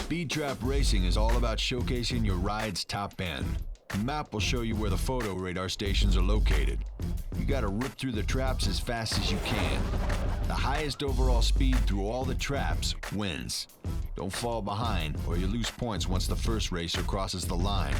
Speed Trap Racing is all about showcasing your ride's top end. The map will show you where the photo radar stations are located. You gotta rip through the traps as fast as you can. The highest overall speed through all the traps wins. Don't fall behind or you lose points once the first racer crosses the line.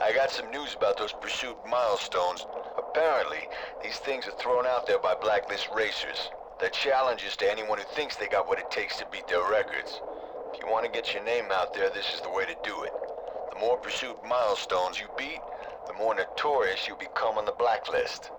I got some news about those pursuit milestones. Apparently, these things are thrown out there by Blacklist racers. They're challenges to anyone who thinks they got what it takes to beat their records. If you want to get your name out there, this is the way to do it. The more pursuit milestones you beat, the more notorious you become on the Blacklist.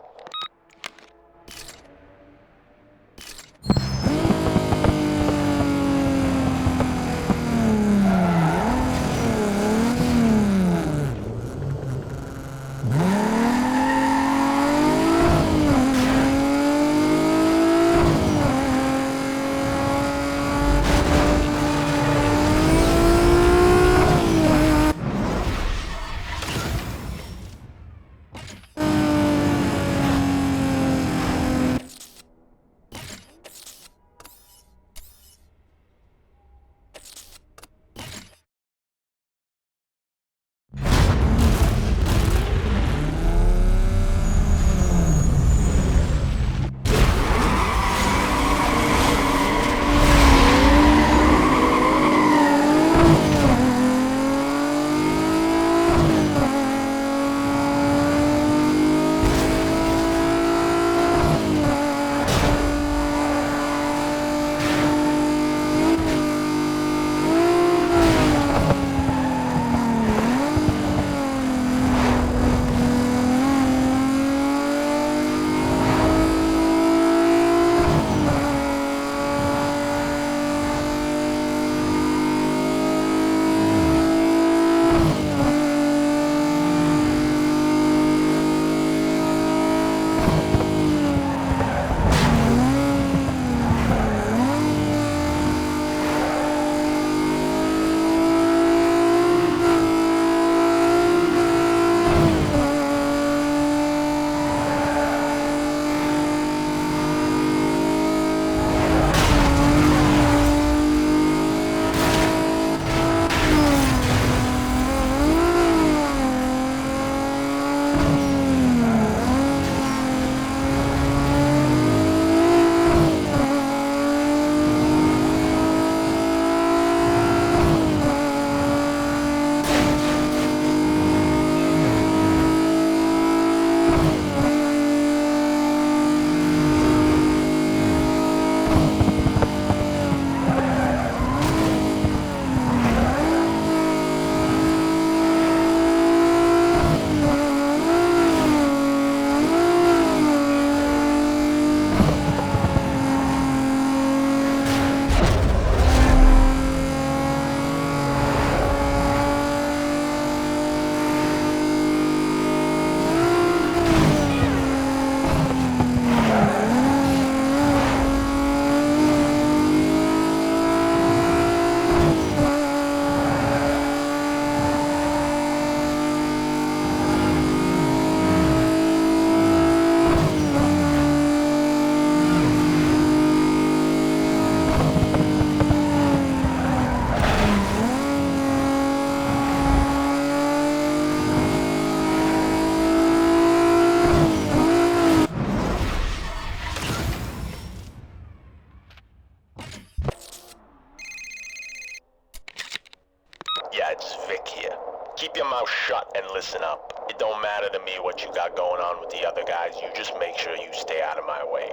listen up. It don't matter to me what you got going on with the other guys. You just make sure you stay out of my way.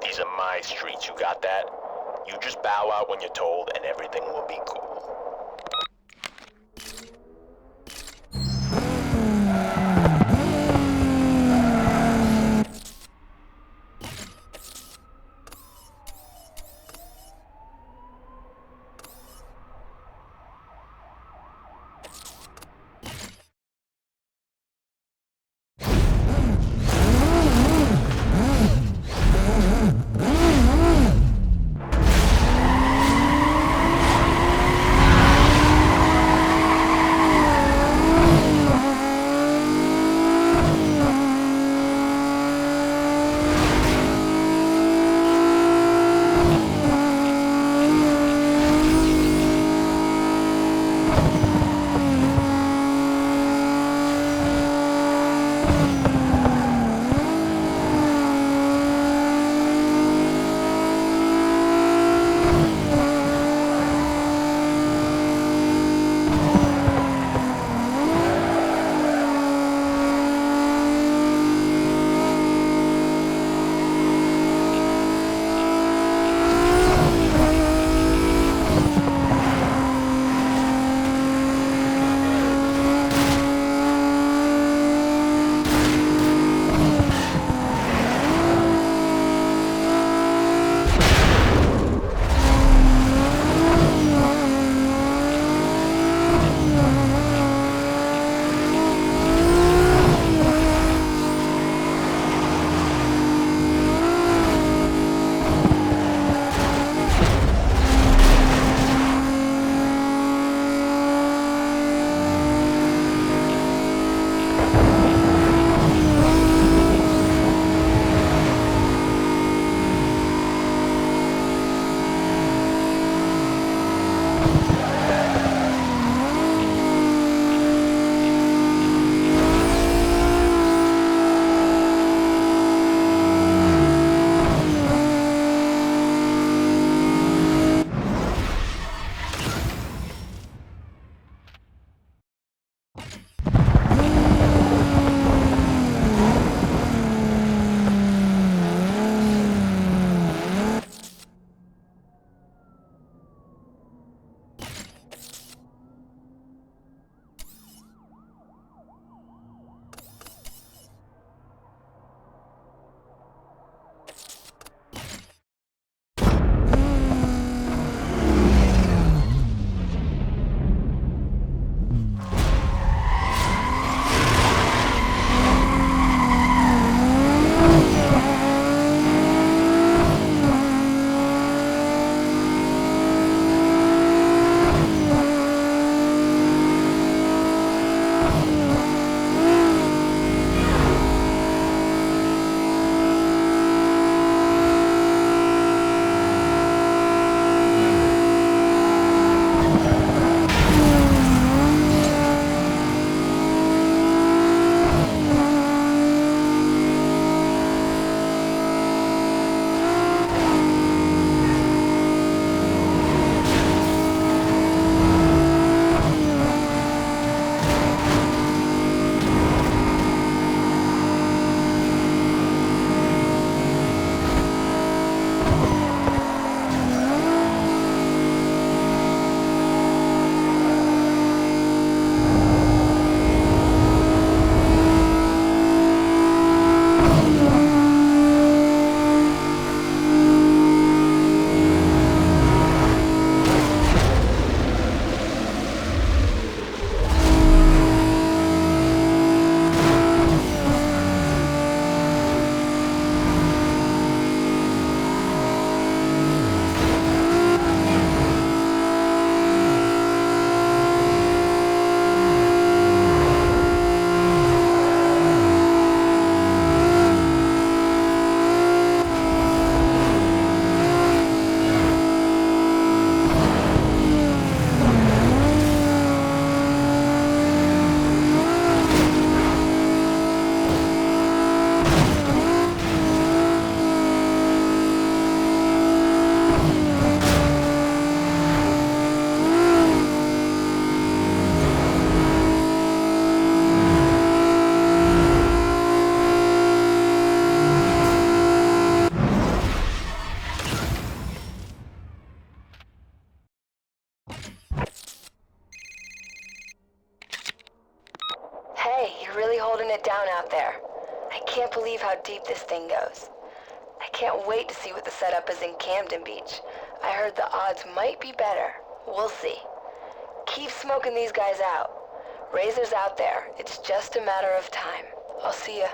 These are my streets, you got that? You just bow out when you're told and everything will be cool. really holding it down out there. I can't believe how deep this thing goes. I can't wait to see what the setup is in Camden Beach. I heard the odds might be better. We'll see. Keep smoking these guys out. Razor's out there. It's just a matter of time. I'll see ya.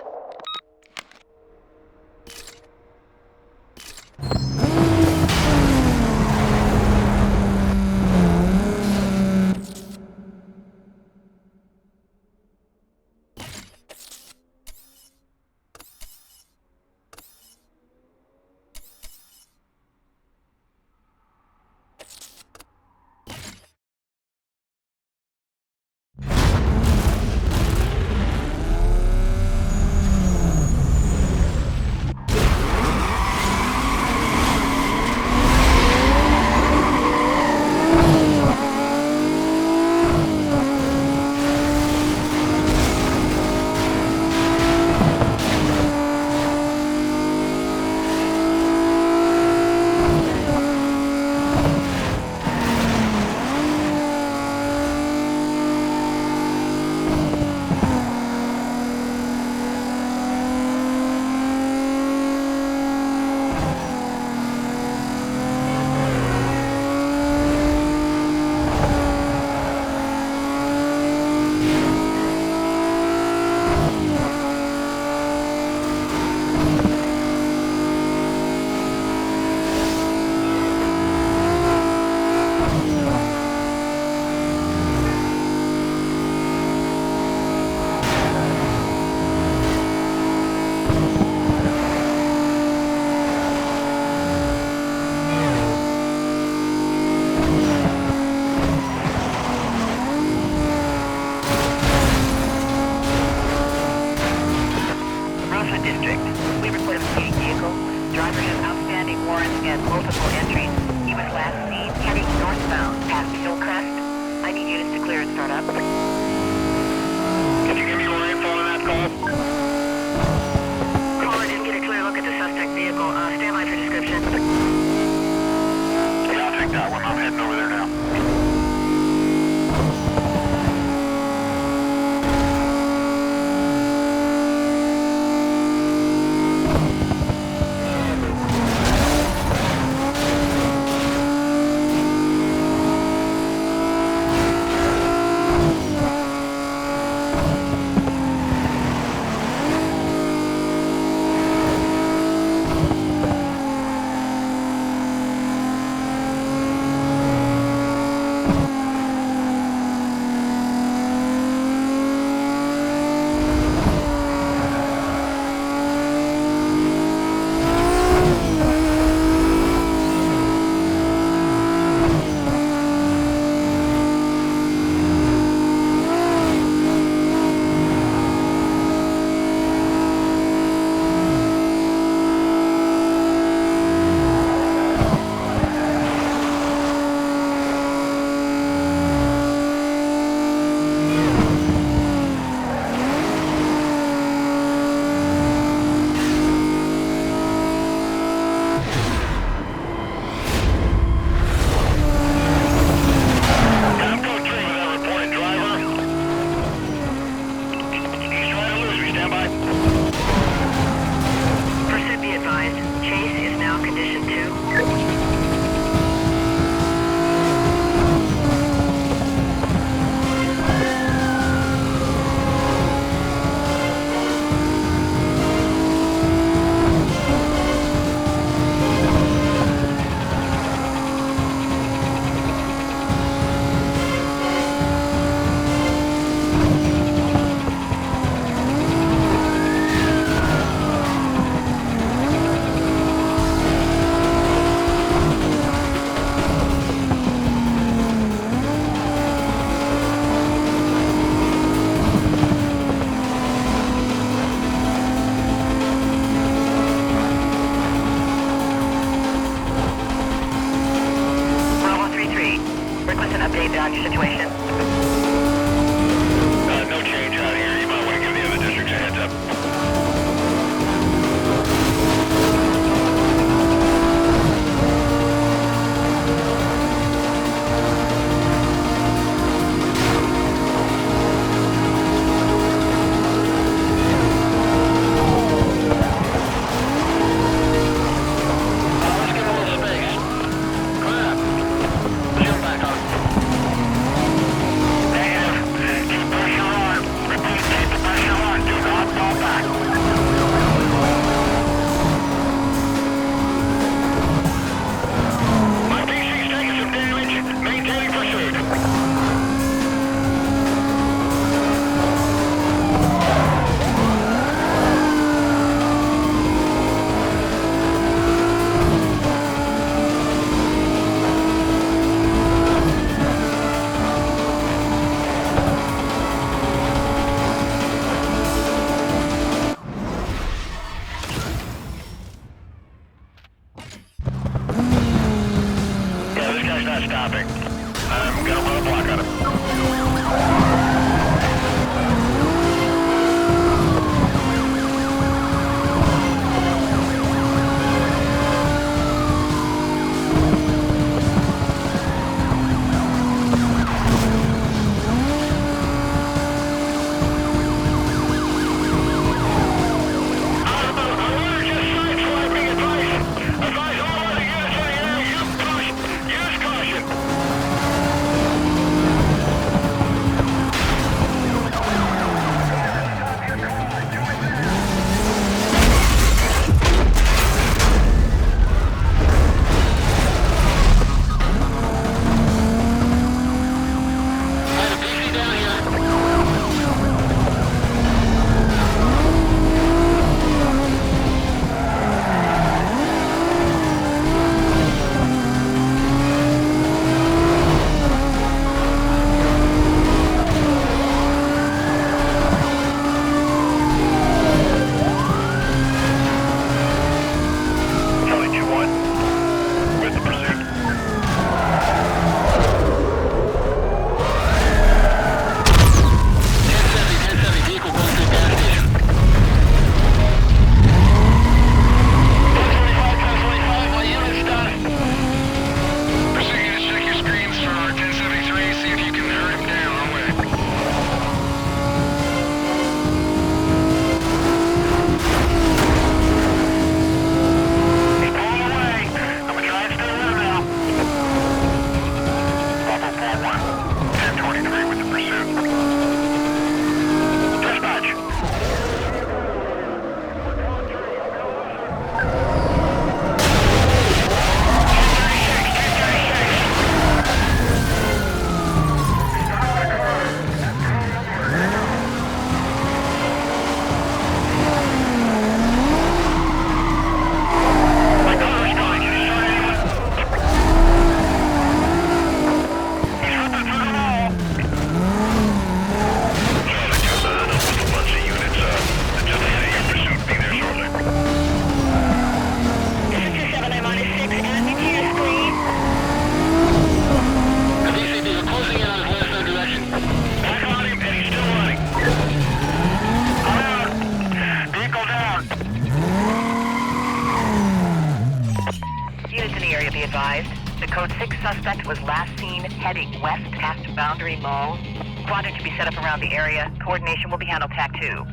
advised. The Code 6 suspect was last seen heading west past Boundary Mall. Quadrant to be set up around the area. Coordination will be handled TAC 2.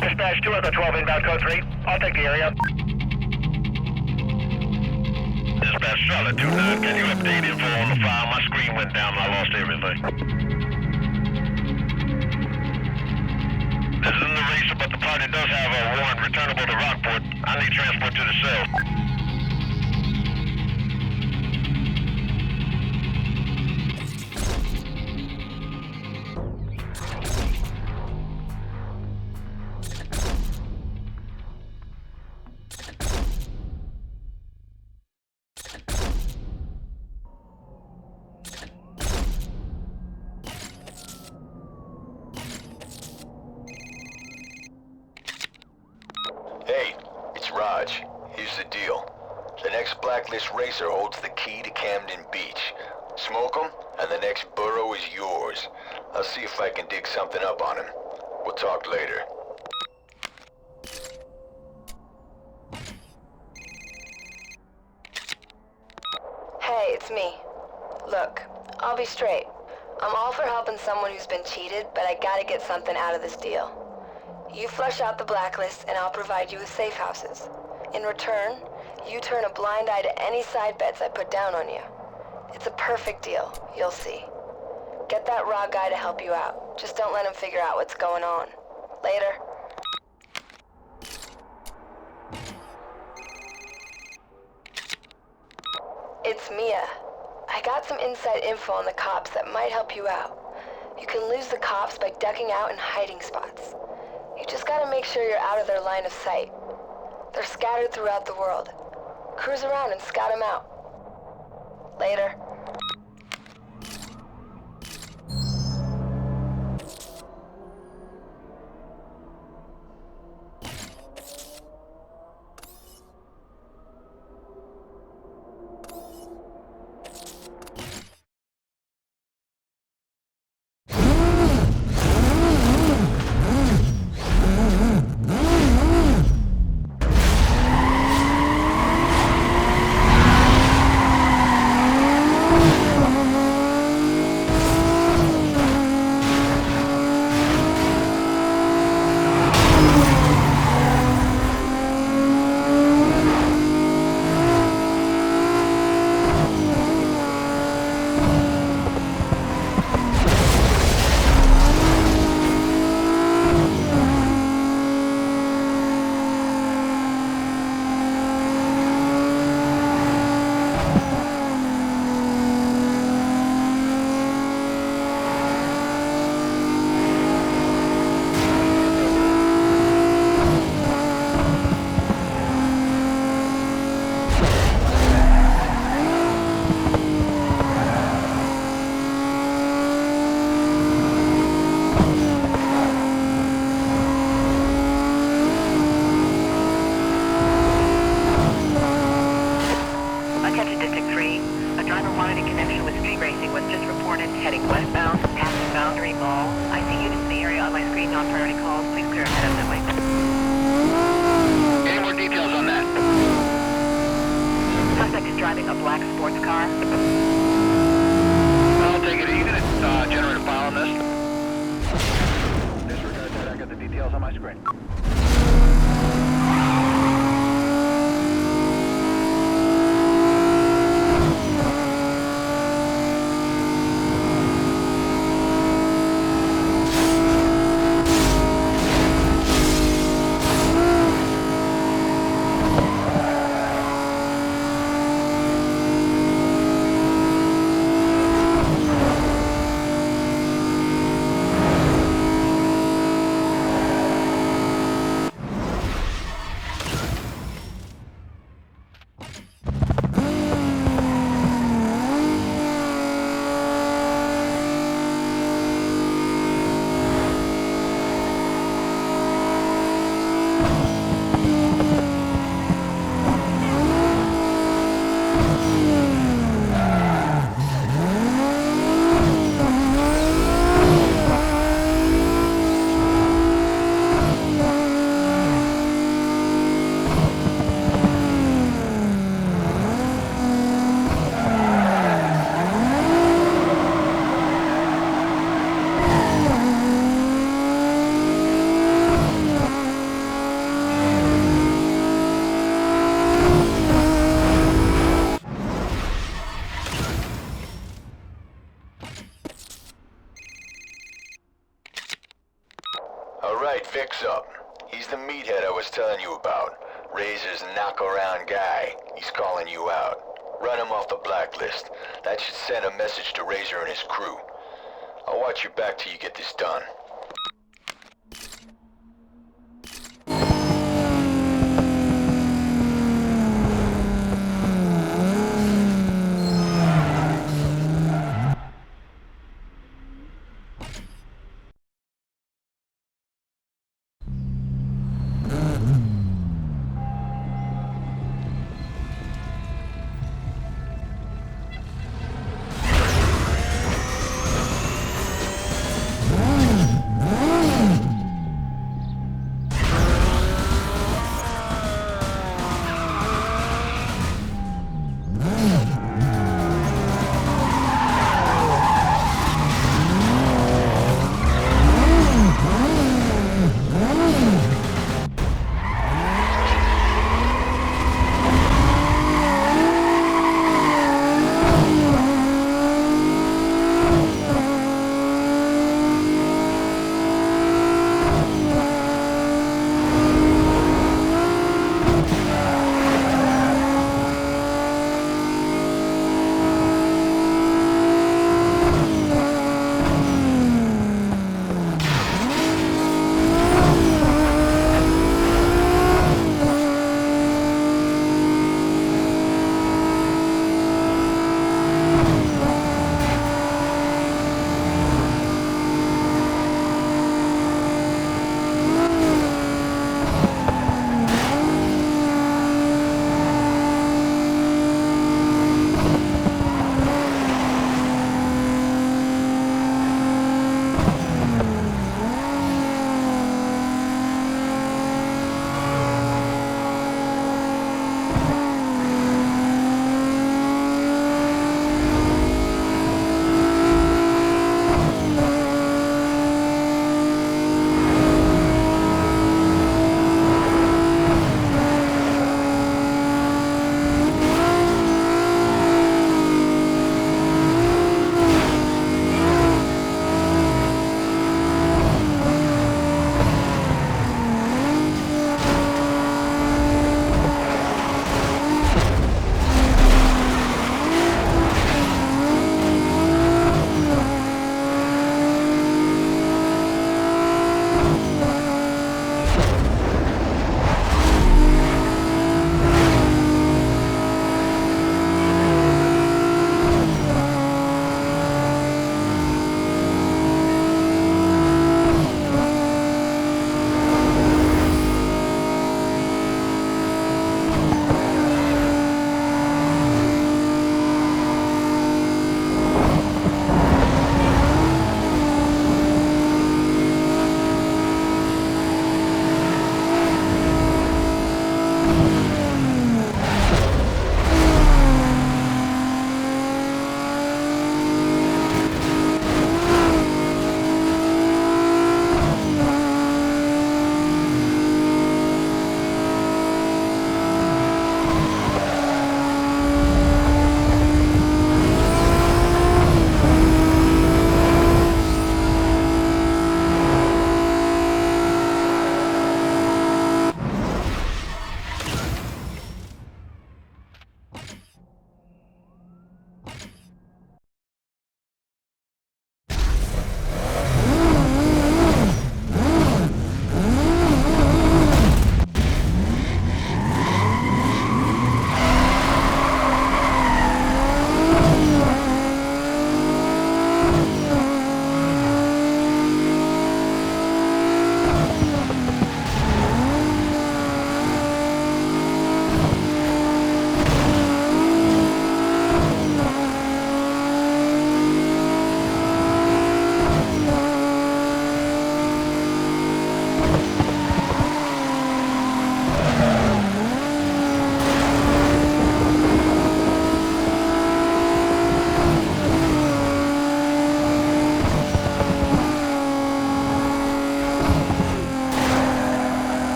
Dispatch 2 Echo 12 inbound Code 3. I'll take the area. Dispatch Charlotte 2-9, can you update info on the file? My screen went down and I lost everything. This isn't the racer, but the party does have a warrant returnable to Rockport. I need transport to the cell. Hey, it's Raj. Here's the deal. The next Blacklist racer holds the key to Camden Beach. Smoke him, and the next borough is yours. I'll see if I can dig something up on him. We'll talk later. Hey, it's me. Look, I'll be straight. I'm all for helping someone who's been cheated, but I gotta get something out of this deal. You flush out the Blacklist, and I'll provide you with safe houses. In return, you turn a blind eye to any side bets I put down on you. It's a perfect deal, you'll see. Get that raw guy to help you out. Just don't let him figure out what's going on. Later. It's Mia. I got some inside info on the cops that might help you out. You can lose the cops by ducking out in hiding spots. You just gotta make sure you're out of their line of sight. They're scattered throughout the world. Cruise around and scout them out. Later. driving a black sports car? I'll take it. Are you going to generate a file on this? Disregard that. I got the details on my screen. right, Vic's up. He's the meathead I was telling you about. Razor's knock-around guy. He's calling you out. Run him off the blacklist. That should send a message to Razor and his crew. I'll watch your back till you get this done.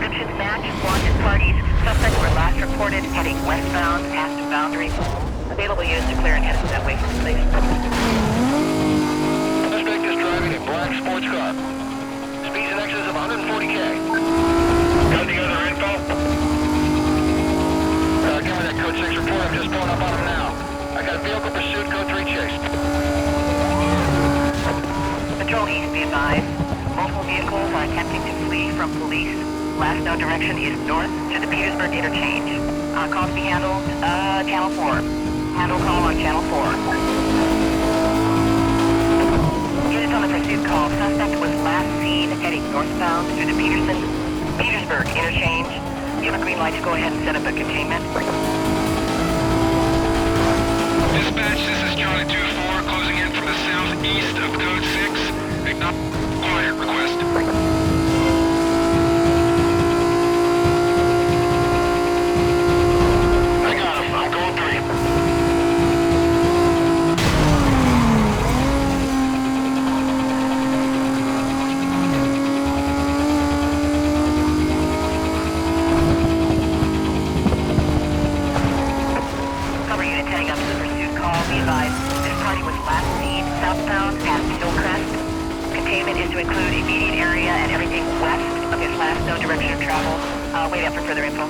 Descriptions match wanted parties. Suspects were last reported heading westbound past Boundary Mall. Available units to clear and head that way, please. Suspect is driving a black sports car. Speeds in excess of 140K. Got the other info? Give me that code 6 report. I'm just pulling up on him now. I got a vehicle pursuit, code 3 chase. Patrol East, be advised. Multiple vehicles are attempting to flee from police. Last known direction is north to the Petersburg interchange. Call to be handled, Channel 4. Handle call on Channel 4. Units on the pursuit call. Suspect was last seen heading northbound through the Petersburg interchange. You have a green light to go ahead and set up a containment. Dispatch, this is Charlie 2-4, closing in from the southeast of code 6. Acknowledge quiet request. I got him. I'm going 3. Cover unit heading up to the pursuit call. Be advised, this party was last seen southbound past Hillcrest. Containment is to include immediate area and everything west of his last known direction of travel. Wait up for further info.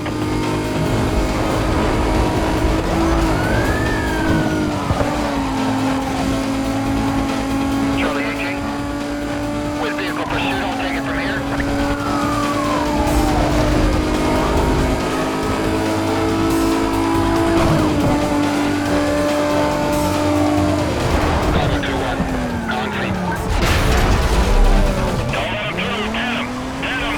Charlie 18. With vehicle pursuit, I'll take it from here. Bravo 2-1. Concrete. Don't let him through. Get him. Get him.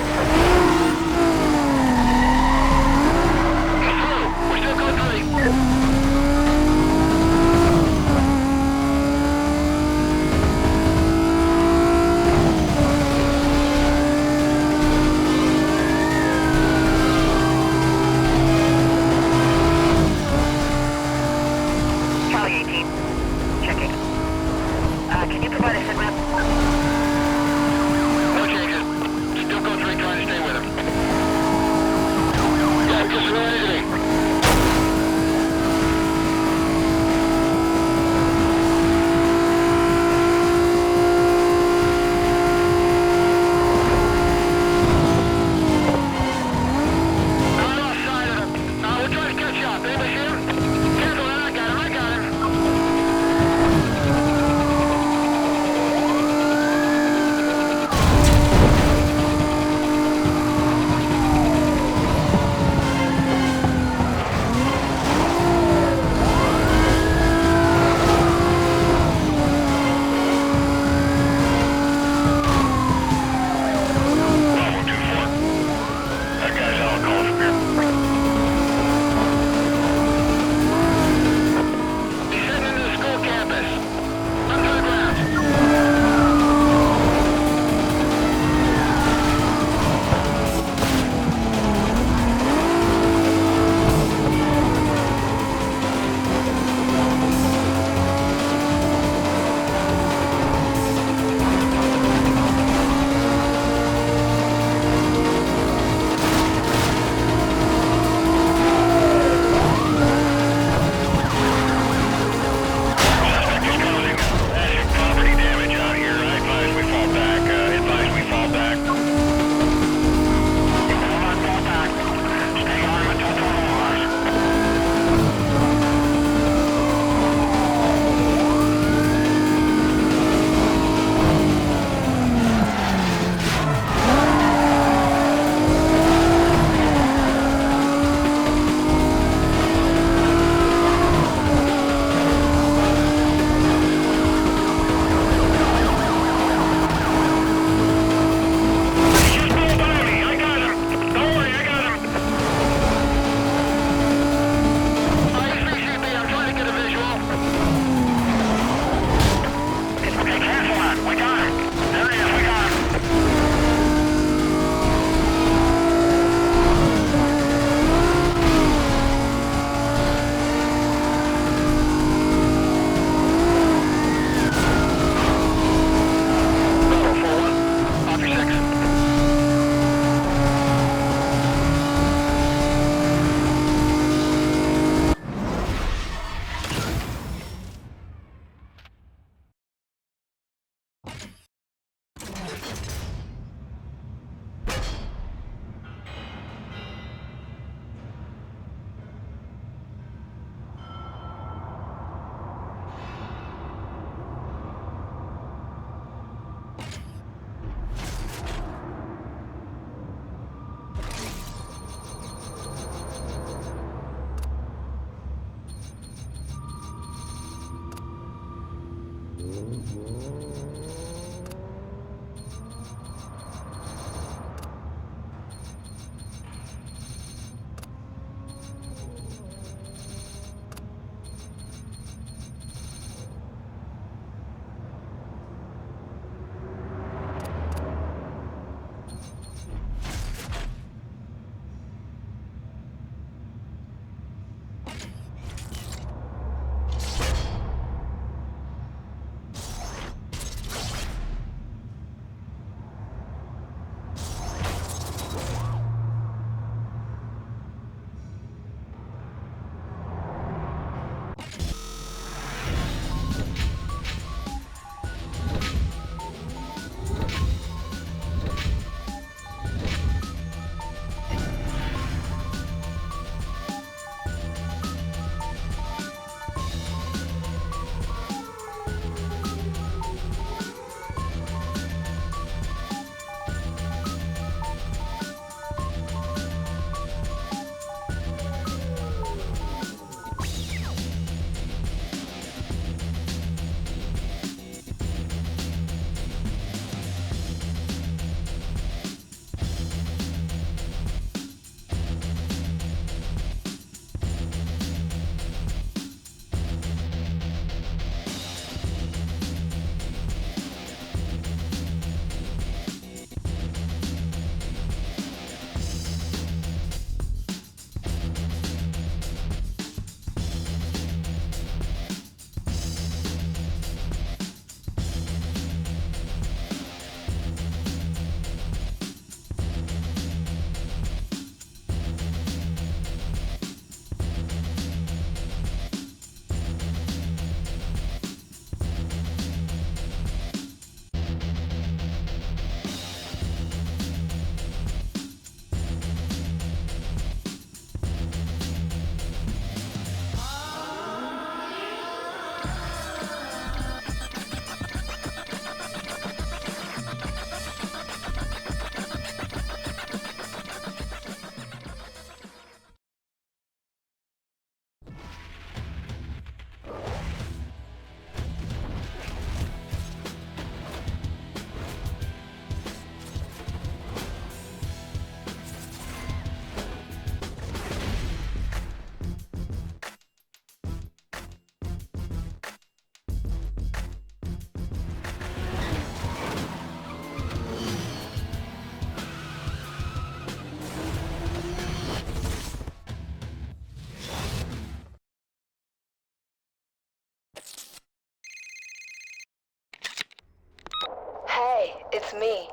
It's me.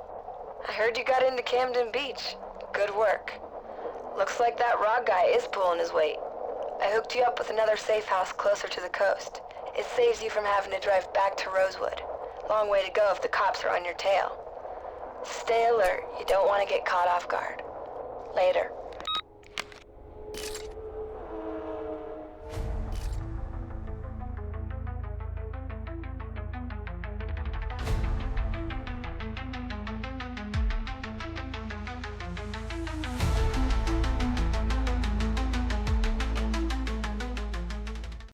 I heard you got into Camden Beach. Good work. Looks like that Rod guy is pulling his weight. I hooked you up with another safe house closer to the coast. It saves you from having to drive back to Rosewood. Long way to go if the cops are on your tail. Stay alert. You don't want to get caught off guard. Later.